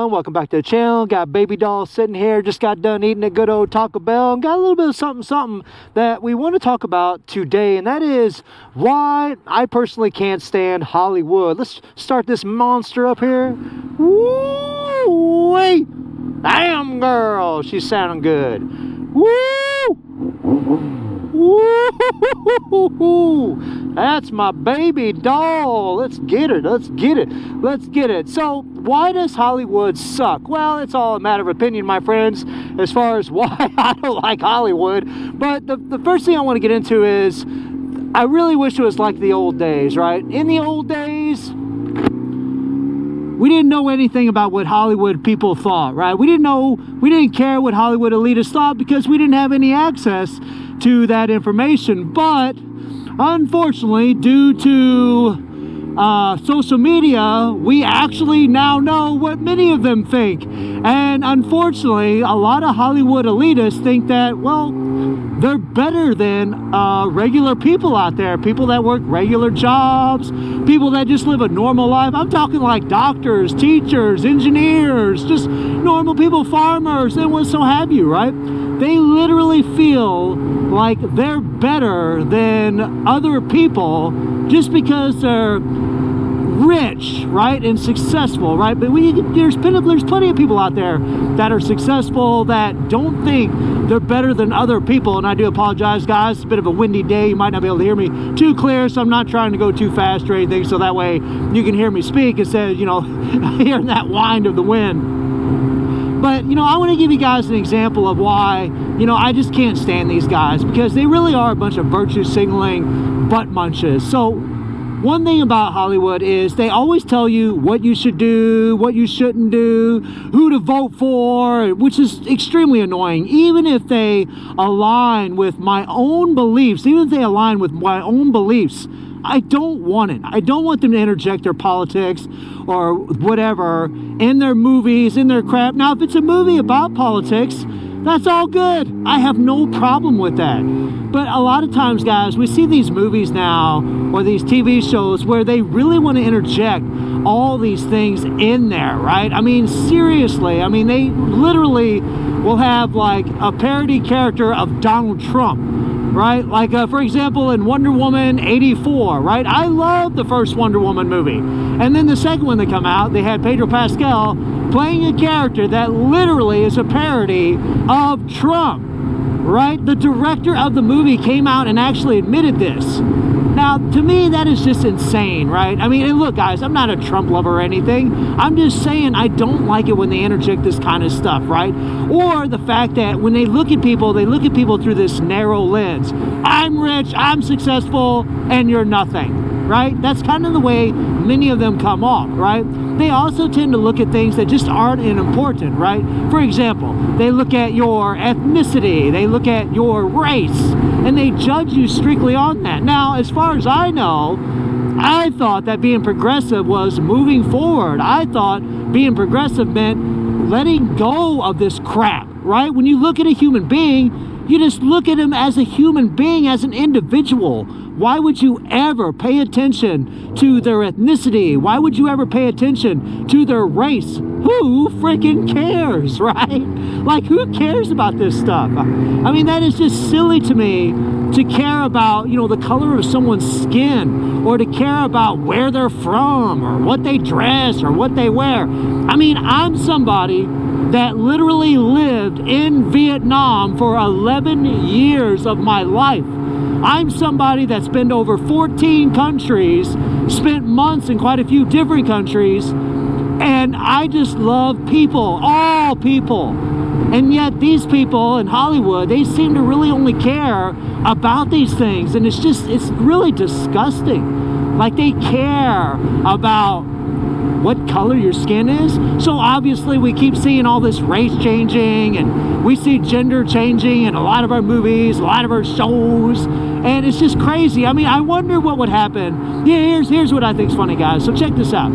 everyone? Welcome back to the channel. Got Baby Doll sitting here. Just got done eating a good old Taco Bell. And got a little bit of something that we want to talk about today. And that is why I personally can't stand Hollywood. Let's start this monster up here. Woo! Wait! Damn, girl! She's sounding good. Woo! Woo! That's my baby doll. Let's get it. Let's get it. Let's get it. So, why does Hollywood suck? Well, it's all a matter of opinion, my friends, as far as why I don't like Hollywood. But the first thing I want to get into is I really wish it was like the old days, right? In the old days, we didn't know anything about what Hollywood people thought, right? We didn't care what Hollywood elitists thought because we didn't have any access to that information. But unfortunately, due to social media, we actually now know what many of them think. And unfortunately, a lot of Hollywood elitists think that, well, they're better than regular people out there. People that work regular jobs, people that just live a normal life. I'm talking like doctors, teachers, engineers, just normal people, farmers, and what so have you, right? They literally feel like they're better than other people just because they're rich, right, and successful, right? But there's plenty of people out there that are successful that don't think they're better than other people. And I do apologize, guys. It's a bit of a windy day. You might not be able to hear me too clear, so I'm not trying to go too fast or anything, so that way you can hear me speak instead of, hearing that wind of the wind. But, I want to give you guys an example of why, I just can't stand these guys, because they really are a bunch of virtue signaling butt munches. So one thing about Hollywood is they always tell you what you should do, what you shouldn't do, who to vote for, which is extremely annoying. Even if they align with my own beliefs, I don't want it. I don't want them to interject their politics or whatever in their movies, in their crap. Now, if it's a movie about politics, that's all good. I have no problem with that. But a lot of times, guys, we see these movies now or these TV shows where they really want to interject all these things in there, right? I mean, seriously. They literally will have like a parody character of Donald Trump, right? Like, for example, in Wonder Woman 84, right? I love the first Wonder Woman movie. And then the second one that came out, they had Pedro Pascal playing a character that literally is a parody of Trump, right? The director of the movie came out and actually admitted this. Now, to me, that is just insane, right? And look, guys, I'm not a Trump lover or anything. I'm just saying I don't like it when they interject this kind of stuff, right? Or the fact that when they look at people through this narrow lens. I'm rich, I'm successful, and you're nothing, right? That's kind of the way many of them come off, right? They also tend to look at things that just aren't important, right? For example, they look at your ethnicity, they look at your race, and they judge you strictly on that. Now, as far as I know, I thought that being progressive was moving forward. I thought being progressive meant letting go of this crap, right? When you look at a human being, you just look at him as a human being, as an individual. Why would you ever pay attention to their ethnicity? Why would you ever pay attention to their race? Who freaking cares, right? Like, who cares about this stuff? That is just silly to me to care about, the color of someone's skin, or to care about where they're from, or what they dress, or what they wear. I'm somebody that literally lived in Vietnam for 11 years of my life. I'm somebody that's been to over 14 countries, spent months in quite a few different countries, and I just love people, all people. And yet these people in Hollywood, they seem to really only care about these things, and it's really disgusting. Like, they care about what color your skin is. So obviously we keep seeing all this race changing, and we see gender changing in a lot of our movies, a lot of our shows, and it's just crazy. I wonder what would happen. Yeah, here's what I think is funny, guys. So check this out.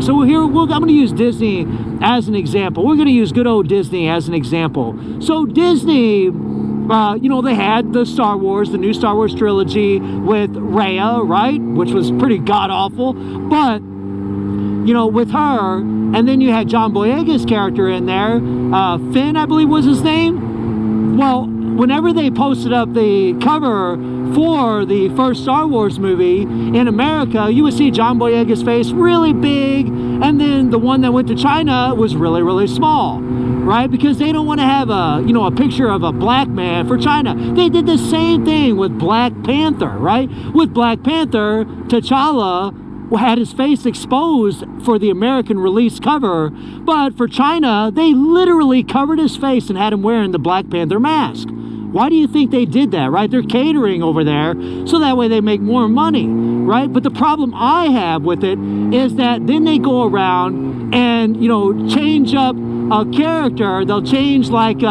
So here, I'm going to use Disney as an example. We're going to use good old Disney as an example. So Disney, they had the Star Wars, the new Star Wars trilogy with Raya, right? Which was pretty god-awful. But, with her, And then you had John Boyega's character in there, Finn, I believe was his name. Well, whenever they posted up the cover for the first Star Wars movie in America, you would see John Boyega's face really big, and then the one that went to China was really, really small, right? Because they don't want to have a, you know, a picture of a black man for China. They did the same thing with Black Panther, right? With Black Panther, T'Challa had his face exposed for the American release cover, but for China, they literally covered his face and had him wearing the Black Panther mask. Why do you think they did that, right? They're catering over there, so that way they make more money, right? But the problem I have with it is that then they go around and, you know, change up a character. They'll change like, you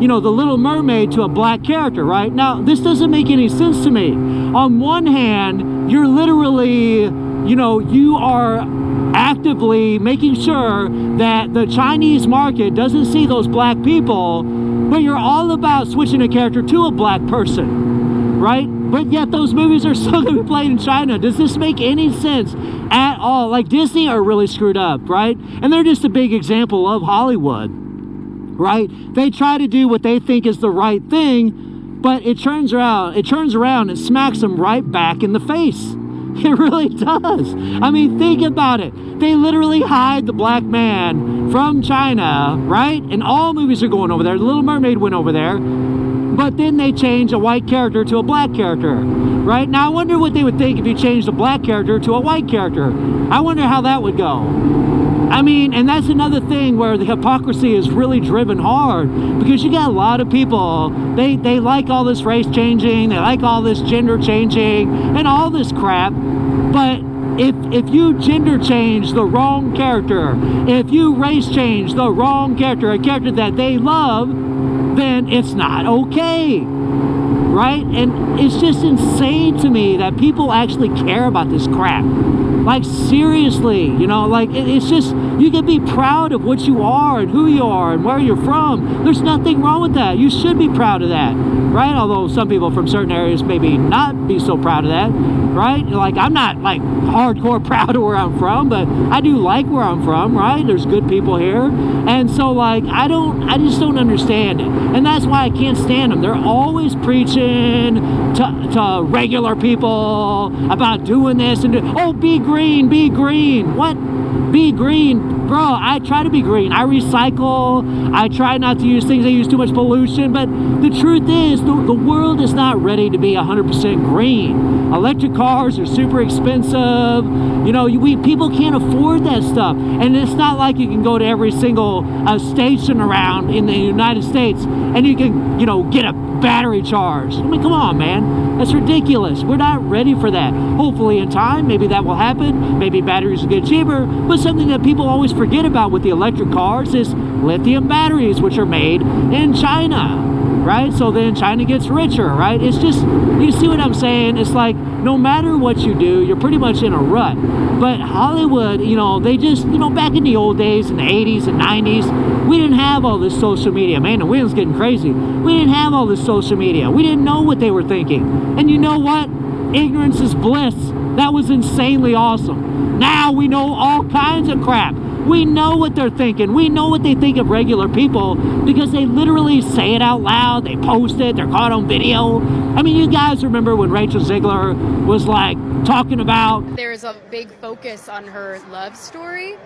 know, the Little Mermaid to a black character, right? Now, this doesn't make any sense to me. On one hand, you're literally, you know, you are actively making sure that the Chinese market doesn't see those black people, but you're all about switching a character to a black person, right? But yet those movies are still going to be played in China. Does this make any sense at all? Like, Disney are really screwed up, right? And they're just a big example of Hollywood, right? They try to do what they think is the right thing, but it turns around and smacks them right back in the face. It really does. I mean, think about it. They literally hide the black man from China, right? And all movies are going over there. The Little Mermaid went over there. But then they change a white character to a black character, right? Now, I wonder what they would think if you changed a black character to a white character. I wonder how that would go. I mean, and that's another thing where the hypocrisy is really driven hard, because you got a lot of people, they like all this race changing, they like all this gender changing, and all this crap, but if you gender change the wrong character, if you race change the wrong character, a character that they love, then it's not okay, right? And it's just insane to me that people actually care about this crap. Like, seriously, you know, like, it's just, you can be proud of what you are and who you are and where you're from. There's nothing wrong with that. You should be proud of that, right? Although some people from certain areas maybe not be so proud of that, right? Like, I'm not, like, hardcore proud of where I'm from, but I do like where I'm from, right? There's good people here. And so, like, I just don't understand it. And that's why I can't stand them. They're always preaching to regular people about doing this and be green, be green. What? Be green. Bro, I try to be green. I recycle. I try not to use things that use too much pollution. But the truth is, the world is not ready to be 100% green. Electric cars are super expensive. You know, people can't afford that stuff. And it's not like you can go to every single station around in the United States and you can, you know, get a battery charge. I mean, come on, man. That's ridiculous. We're not ready for that. Hopefully in time, maybe that will happen. Maybe batteries will get cheaper. But something that people always forget about with the electric cars is lithium batteries, which are made in China, right? So then China gets richer, right? It's just, you see what I'm saying? It's like, no matter what you do, you're pretty much in a rut. But Hollywood, you know, they just, you know, back in the old days, in the 80s and 90s, we didn't have all this social media. Man, the wind's getting crazy. We didn't have all this social media. We didn't know what they were thinking. And you know what? Ignorance is bliss. That was insanely awesome. Now we know all kinds of crap. We know what they're thinking. We know what they think of regular people because they literally say it out loud. They post it. They're caught on video. I mean, you guys remember when Rachel Zegler was like talking about... There's a big focus on her love story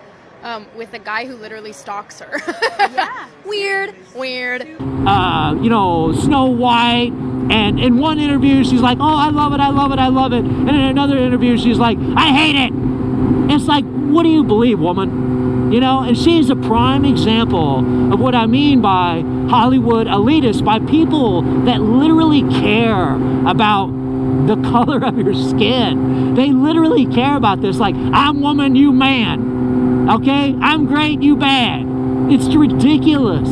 with a guy who literally stalks her. Yeah. Weird. You know, Snow White. And in one interview, she's like, oh, I love it, I love it, I love it. And in another interview, she's like, I hate it. It's like, what do you believe, woman? You know, and she's a prime example of what I mean by Hollywood elitists, by people that literally care about the color of your skin. They literally care about this. Like, I'm woman, you man. Okay? I'm great, you bad. It's ridiculous.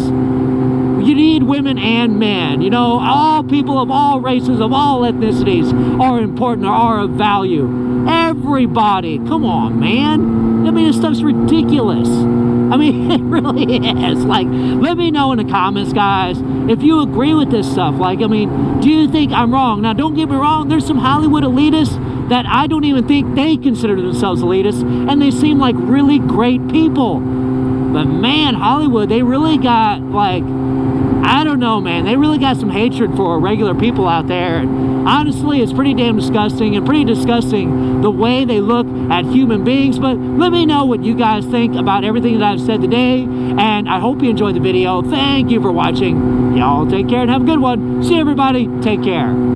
You need women and men. You know, all people of all races, of all ethnicities are important or are of value. Everybody. Come on, man. I mean, this stuff's ridiculous. I mean, it really is. Like, let me know in the comments, guys, if you agree with this stuff. Like, I mean, do you think I'm wrong? Now, don't get me wrong. There's some Hollywood elitists that I don't even think they consider themselves elitists, and they seem like really great people. But man, Hollywood, they really got, like, I don't know, man. They really got some hatred for regular people out there. And honestly, it's pretty damn disgusting, and pretty disgusting the way they look at human beings. But let me know what you guys think about everything that I've said today. And I hope you enjoyed the video. Thank you for watching. Y'all take care and have a good one. See you, everybody. Take care.